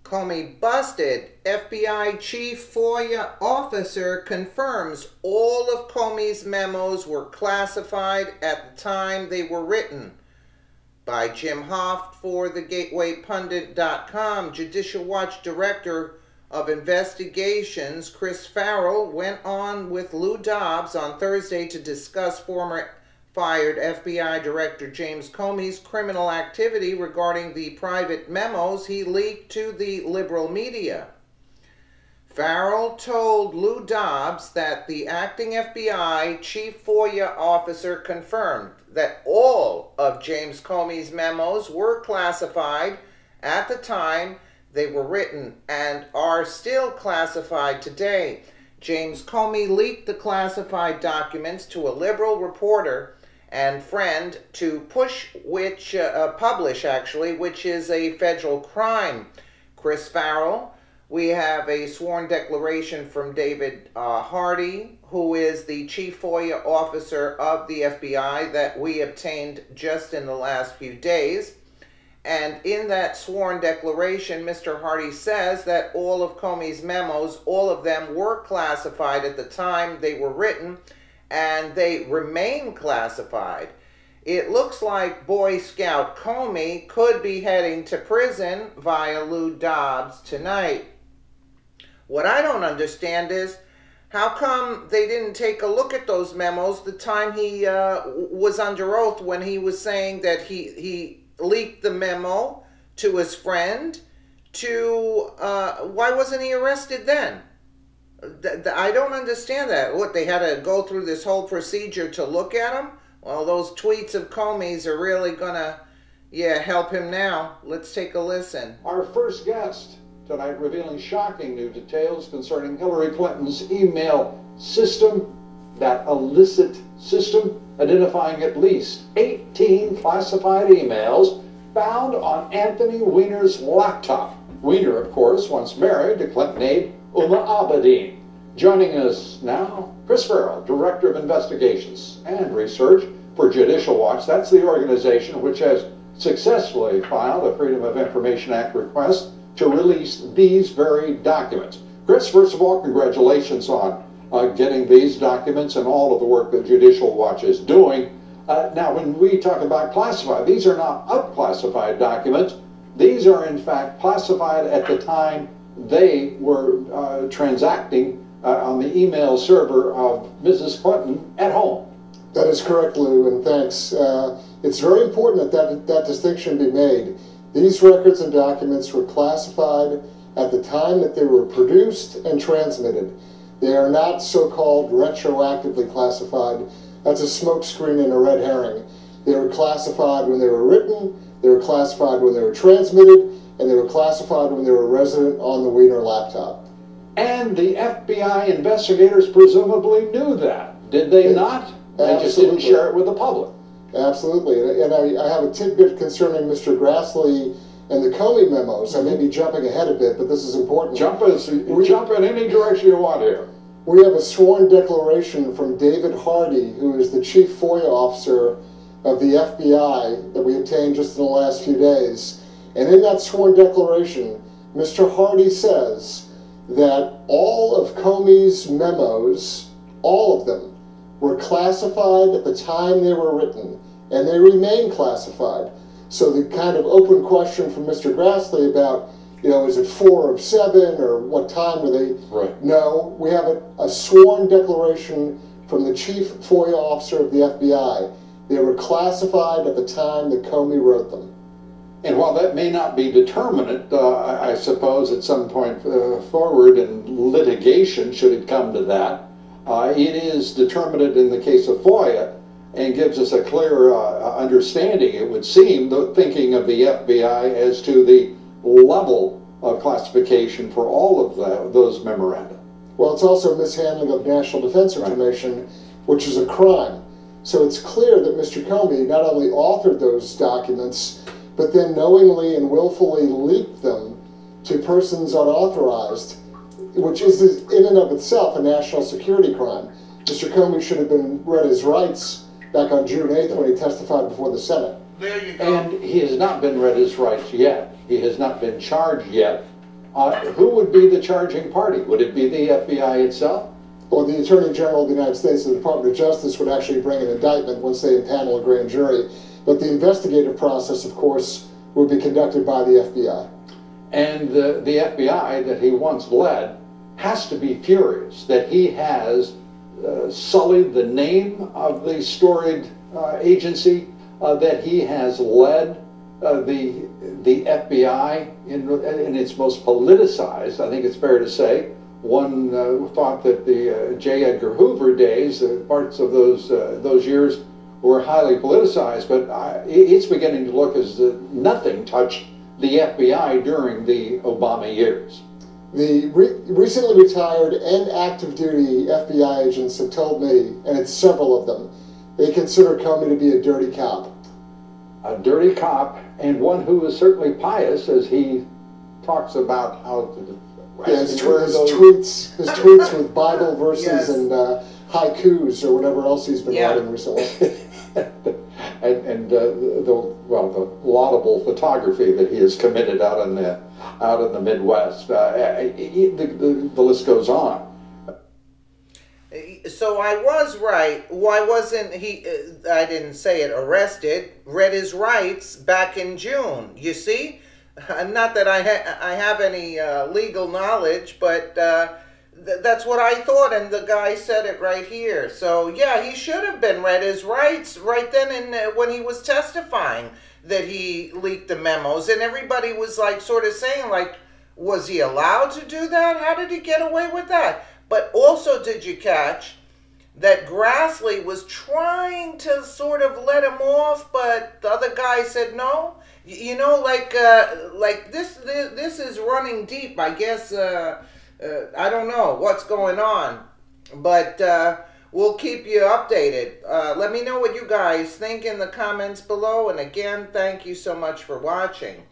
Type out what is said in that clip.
Comey busted. FBI Chief Foia officer confirms all of Comey's memos were classified at the time they were written. By Jim Hoft for thegatewaypundit.com. Judicial Watch Director of Investigations Chris Farrell went on with Lou Dobbs on Thursday to discuss former fired FBI Director James Comey's criminal activity regarding the private memos he leaked to the liberal media. Farrell told Lou Dobbs that the acting FBI Chief Foia officer confirmed that all of James Comey's memos were classified at the time they were written and are still classified today. James Comey leaked the classified documents to a liberal reporter and friend to publish, which is a federal crime. Chris Farrell, we have a sworn declaration from David Hardy, who is the Chief Foia officer of the FBI that we obtained just in the last few days. And in that sworn declaration, Mr. Hardy says that all of Comey's memos, all of them were classified at the time they were written, and they remain classified. It looks like Boy Scout Comey could be heading to prison via Lou Dobbs tonight. What I don't understand is, how come they didn't take a look at those memos the time he was under oath, when he was saying that he leaked the memo to his friend? Why wasn't he arrested then? I don't understand that. What, they had to go through this whole procedure to look at him? Well, those tweets of Comey's are really gonna, help him now. Let's take a listen. Our first guest tonight revealing shocking new details concerning Hillary Clinton's email system, that illicit system, identifying at least 18 classified emails found on Anthony Weiner's laptop. Weiner, of course, once married to Clinton aide Uma Abedin. Joining us now, Chris Farrell, Director of Investigations and Research for Judicial Watch. That's the organization which has successfully filed a Freedom of Information Act request to release these very documents. Chris, first of all, congratulations on getting these documents and all of the work that Judicial Watch is doing. Now, when we talk about classified, these are not unclassified documents. These are, in fact, classified at the time they were transacting on the email server of Mrs. Clinton at home. That is correct, Lou, and thanks. It's very important that distinction be made. These records and documents were classified at the time that they were produced and transmitted. They are not so-called retroactively classified. That's a smokescreen and a red herring. They were classified when they were written, they were classified when they were transmitted, and they were classified when they were resident on the Weiner laptop. And the FBI investigators presumably knew that, did they not? They just didn't share it with the public. Absolutely. And I have a tidbit concerning Mr. Grassley and the Comey memos. I may be jumping ahead a bit, but this is important. Jump in any direction you want here. We have a sworn declaration from David Hardy, who is the Chief Foia officer of the FBI that we obtained just in the last few days. And in that sworn declaration, Mr. Hardy says that all of Comey's memos, all of them, were classified at the time they were written, and they remain classified. So the kind of open question from Mr. Grassley about, is it 4 of 7, or what time were they? Right. No, we have a sworn declaration from the Chief Foia officer of the FBI. They were classified at the time that Comey wrote them. And while that may not be determinate, I suppose at some point forward in litigation, should it come to that, it is determinate in the case of Foia and gives us a clear understanding, it would seem, the thinking of the FBI as to the level of classification for all of those memoranda. Well, it's also mishandling of national defense information, which is a crime. So it's clear that Mr. Comey not only authored those documents, but then knowingly and willfully leaked them to persons unauthorized, which is in and of itself a national security crime. Mr. Comey should have been read his rights back on June 8th when he testified before the Senate. There you go. And he has not been read his rights yet. He has not been charged yet. who would be the charging party? Would it be the FBI itself? Well, the Attorney General of the United States, the Department of Justice, would actually bring an indictment once they impanel a grand jury. But the investigative process, of course, would be conducted by the FBI. And the FBI that he once led has to be furious that he has sullied the name of the storied agency, that he has led the FBI in its most politicized, I think it's fair to say. One thought that the J. Edgar Hoover days, parts of those years, were highly politicized, but it's beginning to look as if nothing touched the FBI during the Obama years. The recently retired and active duty FBI agents have told me, and it's several of them, they consider Comey to be a dirty cop. A dirty cop, and one who is certainly pious as he talks about how to... Yeah, his tweets with Bible verses yes. and haikus or whatever else he's been writing recently. and the laudable photography that he has committed out in the Midwest. The list goes on. So I was right. Why wasn't he, I didn't say it, arrested, read his rights back in June, you see? Not that I have any legal knowledge, but that's what I thought, and the guy said it right here. So, yeah, he should have been read his rights right then when he was testifying that he leaked the memos, and everybody was, like, sort of saying, like, was he allowed to do that? How did he get away with that? But also, did you catch that Grassley was trying to sort of let him off, but the other guy said no? You know, like this is running deep. I guess I don't know what's going on, but we'll keep you updated. Let me know what you guys think in the comments below. And again, thank you so much for watching.